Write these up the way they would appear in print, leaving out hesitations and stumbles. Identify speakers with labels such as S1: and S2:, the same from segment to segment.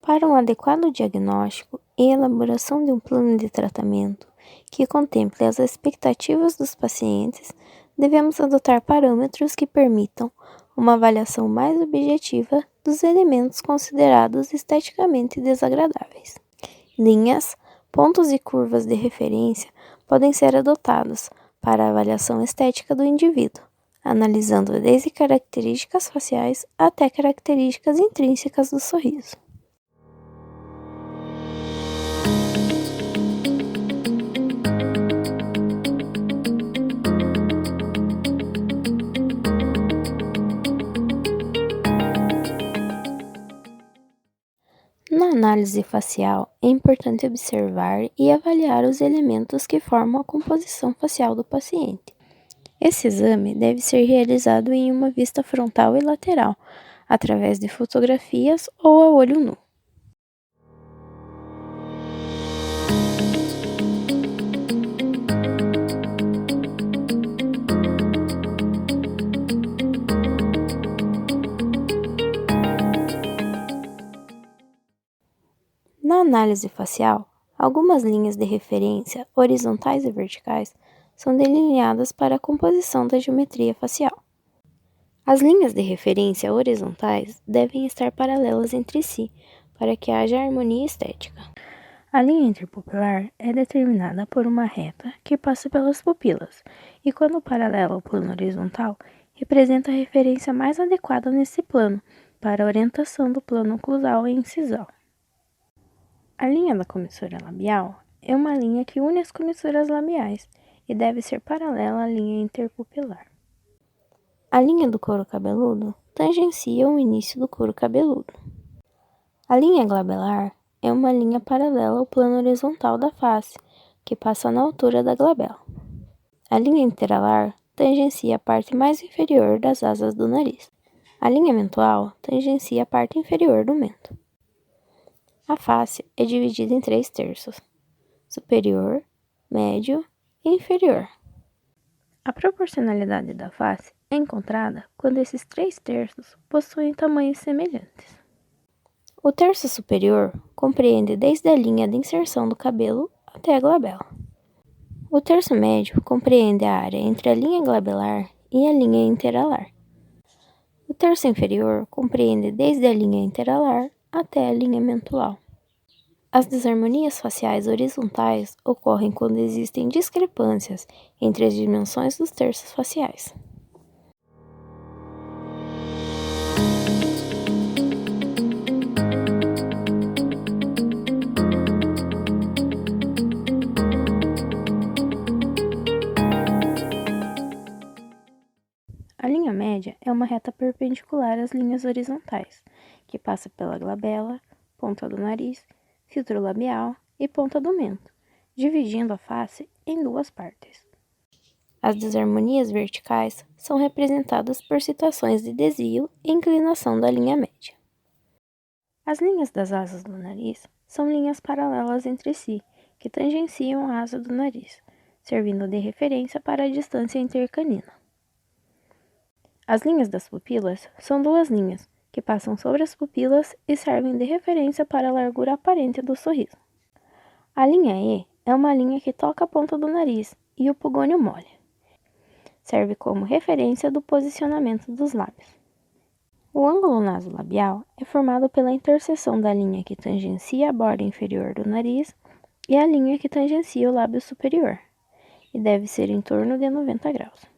S1: Para um adequado diagnóstico e elaboração de um plano de tratamento que contemple as expectativas dos pacientes, devemos adotar parâmetros que permitam uma avaliação mais objetiva dos elementos considerados esteticamente desagradáveis. Linhas, pontos e curvas de referência podem ser adotados para a avaliação estética do indivíduo, analisando desde características faciais até características intrínsecas do sorriso. Na análise facial, é importante observar e avaliar os elementos que formam a composição facial do paciente. Esse exame deve ser realizado em uma vista frontal e lateral, através de fotografias ou a olho nu. Na análise facial, algumas linhas de referência, horizontais e verticais, são delineadas para a composição da geometria facial. As linhas de referência horizontais devem estar paralelas entre si, para que haja harmonia estética. A linha interpupilar é determinada por uma reta que passa pelas pupilas, e quando paralela ao plano horizontal, representa a referência mais adequada nesse plano, para a orientação do plano oclusal e incisal. A linha da comissura labial é uma linha que une as comissuras labiais e deve ser paralela à linha interpupilar. A linha do couro cabeludo tangencia o início do couro cabeludo. A linha glabelar é uma linha paralela ao plano horizontal da face, que passa na altura da glabela. A linha interalar tangencia a parte mais inferior das asas do nariz. A linha mentual tangencia a parte inferior do mento. A face é dividida em 3 terços: superior, médio e inferior. A proporcionalidade da face é encontrada quando esses 3 terços possuem tamanhos semelhantes. O terço superior compreende desde a linha de inserção do cabelo até a glabela. O terço médio compreende a área entre a linha glabelar e a linha interalar. O terço inferior compreende desde a linha interalar até a linha mentual. As desarmonias faciais horizontais ocorrem quando existem discrepâncias entre as dimensões dos terços faciais. A linha média é uma reta perpendicular às linhas horizontais, que passa pela glabela, ponta do nariz, filtro labial e ponta do mento, dividindo a face em 2 partes. As desarmonias verticais são representadas por situações de desvio e inclinação da linha média. As linhas das asas do nariz são linhas paralelas entre si, que tangenciam a asa do nariz, servindo de referência para a distância intercanina. As linhas das pupilas são 2 linhas, que passam sobre as pupilas e servem de referência para a largura aparente do sorriso. A linha E é uma linha que toca a ponta do nariz e o pugônio mole. Serve como referência do posicionamento dos lábios. O ângulo nasolabial é formado pela interseção da linha que tangencia a borda inferior do nariz e a linha que tangencia o lábio superior, e deve ser em torno de 90 graus.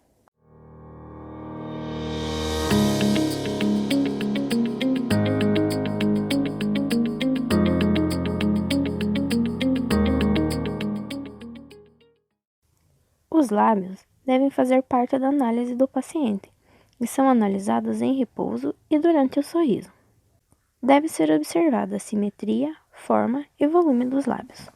S1: Os lábios devem fazer parte da análise do paciente e são analisados em repouso e durante o sorriso. Deve ser observada a simetria, forma e volume dos lábios.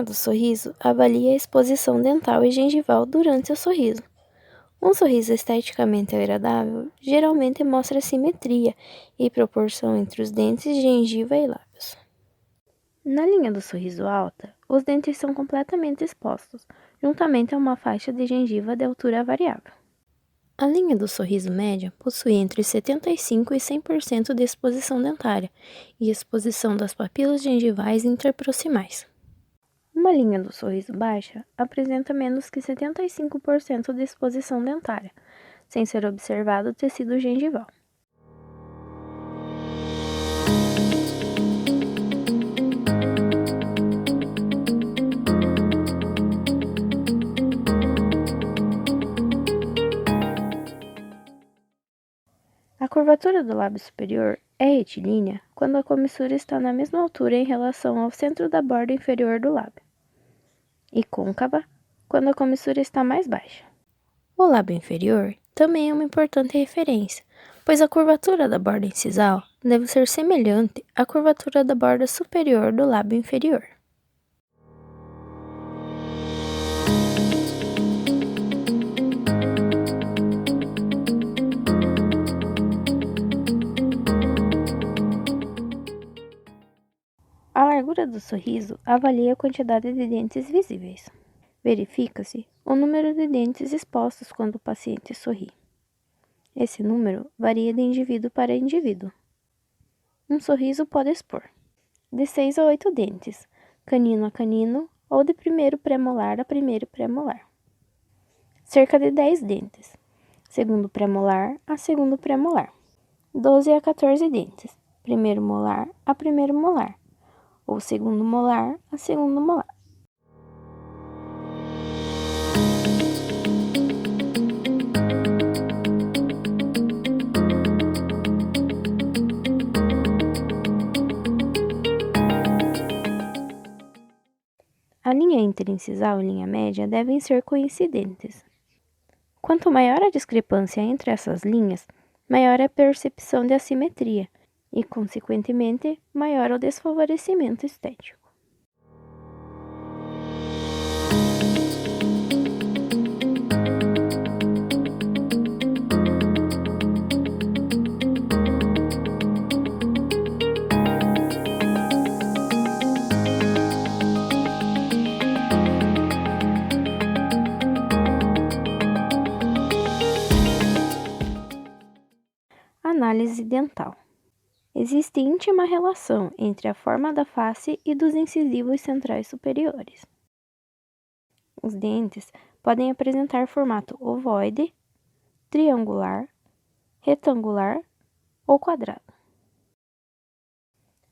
S1: linha do sorriso avalia a exposição dental e gengival durante o sorriso. Um sorriso esteticamente agradável geralmente mostra simetria e proporção entre os dentes, gengiva e lábios. Na linha do sorriso alta, os dentes são completamente expostos, juntamente a uma faixa de gengiva de altura variável. A linha do sorriso média possui entre 75% e 100% de exposição dentária e exposição das papilas gengivais interproximais. Uma linha do sorriso baixa apresenta menos que 75% de exposição dentária, sem ser observado o tecido gengival. A curvatura do lábio superior é retilínea quando a comissura está na mesma altura em relação ao centro da borda inferior do lábio, e côncava quando a comissura está mais baixa. O lábio inferior também é uma importante referência, pois a curvatura da borda incisal deve ser semelhante à curvatura da borda superior do lábio inferior. A largura do sorriso avalia a quantidade de dentes visíveis. Verifica-se o número de dentes expostos quando o paciente sorri. Esse número varia de indivíduo para indivíduo. Um sorriso pode expor de 6 a 8 dentes, canino a canino ou de primeiro premolar a primeiro premolar. Cerca de 10 dentes, segundo premolar a segundo premolar. 12 a 14 dentes, primeiro molar a primeiro molar, ou segundo molar a segundo molar. A linha interincisal e linha média devem ser coincidentes. Quanto maior a discrepância entre essas linhas, maior é a percepção de assimetria e, consequentemente, maior o desfavorecimento estético. Análise dental. Existe íntima relação entre a forma da face e dos incisivos centrais superiores. Os dentes podem apresentar formato ovoide, triangular, retangular ou quadrado.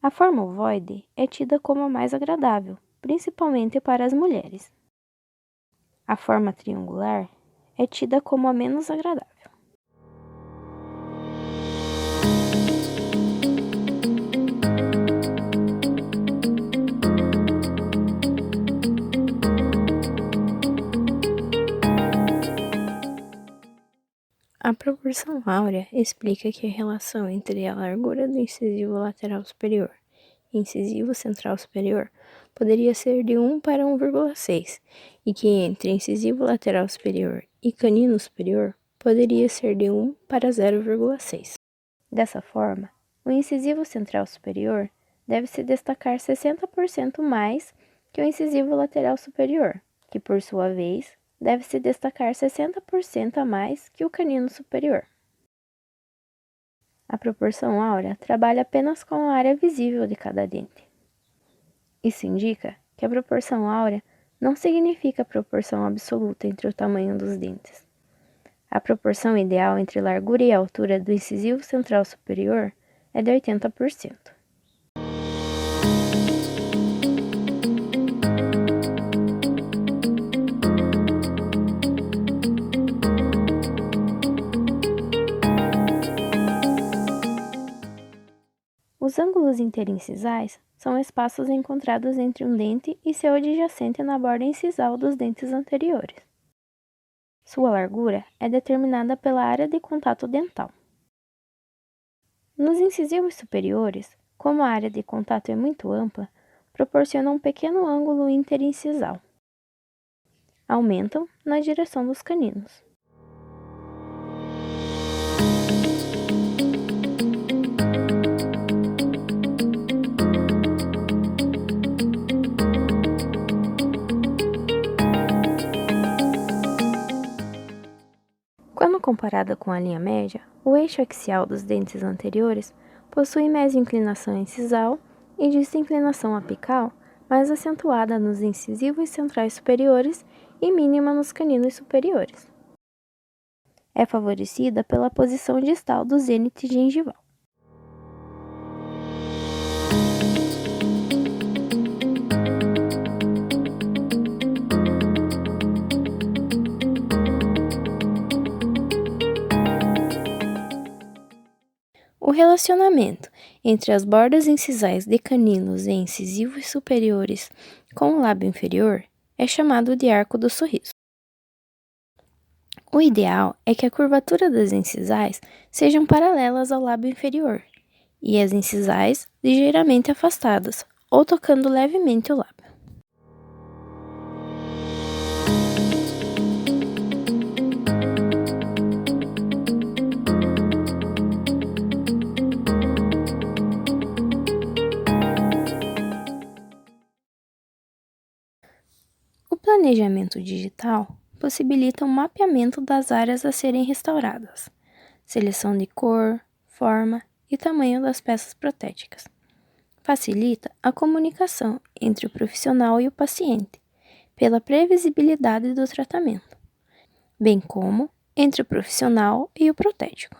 S1: A forma ovoide é tida como a mais agradável, principalmente para as mulheres. A forma triangular é tida como a menos agradável. A proporção áurea explica que a relação entre a largura do incisivo lateral superior e incisivo central superior poderia ser de 1 para 1,6 e que entre incisivo lateral superior e canino superior poderia ser de 1 para 0,6. Dessa forma, o incisivo central superior deve se destacar 60% mais que o incisivo lateral superior, que por sua vez deve se destacar 60% a mais que o canino superior. A proporção áurea trabalha apenas com a área visível de cada dente. Isso indica que a proporção áurea não significa a proporção absoluta entre o tamanho dos dentes. A proporção ideal entre largura e altura do incisivo central superior é de 80%. Os ângulos interincisais são espaços encontrados entre um dente e seu adjacente na borda incisal dos dentes anteriores. Sua largura é determinada pela área de contato dental. Nos incisivos superiores, como a área de contato é muito ampla, proporcionam um pequeno ângulo interincisal. Aumentam na direção dos caninos. Quando comparada com a linha média, o eixo axial dos dentes anteriores possui mesinclinação incisal e desinclinação apical mais acentuada nos incisivos centrais superiores e mínima nos caninos superiores. É favorecida pela posição distal do zênite gengival. O relacionamento entre as bordas incisais de caninos e incisivos superiores com o lábio inferior é chamado de arco do sorriso. O ideal é que a curvatura das incisais sejam paralelas ao lábio inferior e as incisais ligeiramente afastadas ou tocando levemente o lábio. O planejamento digital possibilita o mapeamento das áreas a serem restauradas, seleção de cor, forma e tamanho das peças protéticas. Facilita a comunicação entre o profissional e o paciente, pela previsibilidade do tratamento, bem como entre o profissional e o protético.